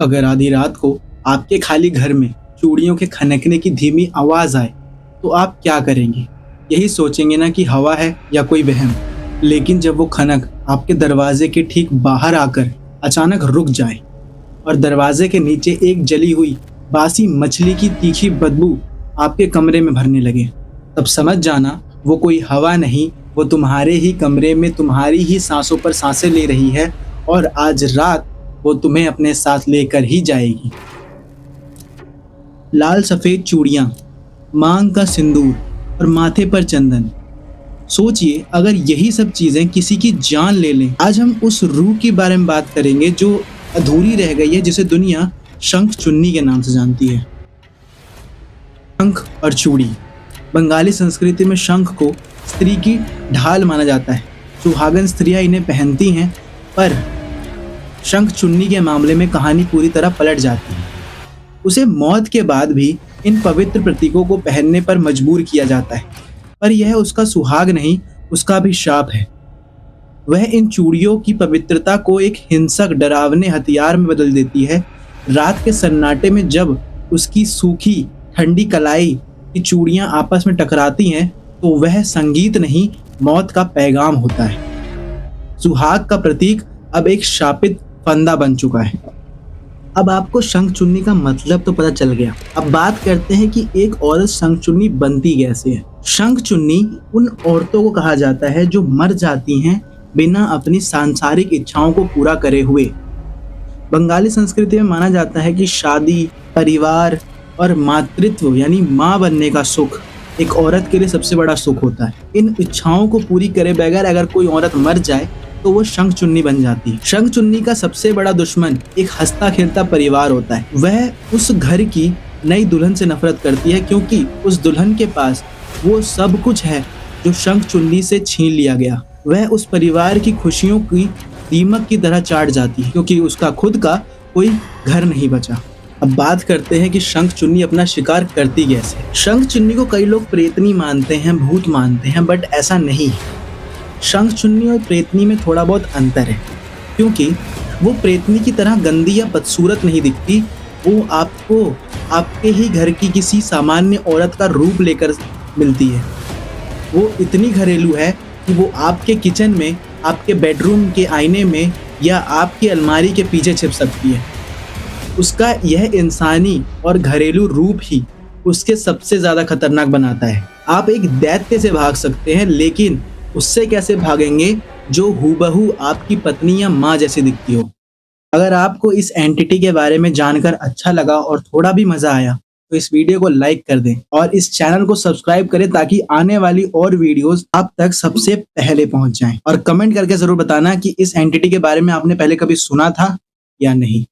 अगर आधी रात को आपके खाली घर में चूड़ियों के खनकने की धीमी आवाज आए तो आप क्या करेंगे? यही सोचेंगे ना कि हवा है या कोई वहम। लेकिन जब वो खनक आपके दरवाजे के ठीक बाहर आकर अचानक रुक जाए और दरवाजे के नीचे एक जली हुई बासी मछली की तीखी बदबू आपके कमरे में भरने लगे, तब समझ जाना वो कोई हवा नहीं, वो तुम्हारे ही कमरे में तुम्हारी ही सांसों पर सांसें ले रही है और आज रात वो तुम्हें अपने साथ लेकर ही जाएगी। लाल सफेद चूड़ियां, मांग का सिंदूर और माथे पर चंदन। सोचिए अगर यही सब चीजें किसी की जान ले लें। आज हम उस रूह के बारे में बात करेंगे जो अधूरी रह गई है, जिसे दुनिया शंख चुन्नी के नाम से जानती है। शंख और चूड़ी। बंगाली संस्कृति में शंख को स्त्री की ढाल माना जाता है। सुहागन स्त्रियां इन्हें पहनती हैं, पर शंख चुन्नी के मामले में कहानी पूरी तरह पलट जाती है। उसे मौत के बाद भी इन पवित्र प्रतीकों को पहनने पर मजबूर किया जाता है, पर यह उसका सुहाग नहीं, उसका अभिशाप है। वह इन चूड़ियों की पवित्रता को एक हिंसक डरावने हथियार में बदल देती है। रात के सन्नाटे में जब उसकी सूखी ठंडी कलाई की चूड़ियां आपस में टकराती हैं तो वह संगीत नहीं, मौत का पैगाम होता है। सुहाग का प्रतीक अब एक शापित फंदा बन चुका है। अब आपको शंख चुन्नी का मतलब तो पता चल गया। अब बात करते हैं कि एक औरत शंख चुन्नी बनती कैसे है। शंख चुन्नी उन औरतों को कहा जाता है जो मर जाती हैं बिना अपनी सांसारिक इच्छाओं को पूरा करे हुए। बंगाली संस्कृति में माना जाता है कि शादी, परिवार और मातृत्व यानी माँ बनने का सुख एक औरत के लिए सबसे बड़ा सुख होता है। इन इच्छाओं को पूरी करे बगैर अगर कोई औरत मर जाए तो वो शंख चुन्नी बन जाती है। शंख चुन्नी का सबसे बड़ा दुश्मन एक हंसता खेलता परिवार होता है। वह उस घर की नई दुल्हन से नफरत करती है क्योंकि उस दुल्हन के पास वो सब कुछ है जो शंख चुन्नी से छीन लिया गया। वह उस परिवार की खुशियों की दीमक की तरह चाट जाती है क्योंकि उसका खुद का कोई घर नहीं बचा। अब बात करते हैं कि शंख चुन्नी अपना शिकार करती कैसे। शंख चुन्नी को कई लोग प्रेतनी मानते हैं, भूत मानते हैं, बट ऐसा नहीं है। शंख चुन्नी और प्रेतनी में थोड़ा बहुत अंतर है, क्योंकि वो प्रेतनी की तरह गंदी या बदसूरत नहीं दिखती। वो आपको आपके ही घर की किसी सामान्य औरत का रूप लेकर मिलती है। वो इतनी घरेलू है कि वो आपके किचन में, आपके बेडरूम के आईने में या आपकी अलमारी के पीछे छिप सकती है। उसका यह इंसानी और घरेलू रूप ही उसके सबसे ज्यादा खतरनाक बनाता है। आप एक दैत्य से भाग सकते हैं, लेकिन उससे कैसे भागेंगे जो हूबहू आपकी पत्नी या माँ जैसी दिखती हो। अगर आपको इस एंटिटी के बारे में जानकर अच्छा लगा और थोड़ा भी मजा आया तो इस वीडियो को लाइक कर दें और इस चैनल को सब्सक्राइब करें ताकि आने वाली और वीडियोस आप तक सबसे पहले पहुंच जाएं। और कमेंट करके जरूर बताना कि इस एंटिटी के बारे में आपने पहले कभी सुना था या नहीं।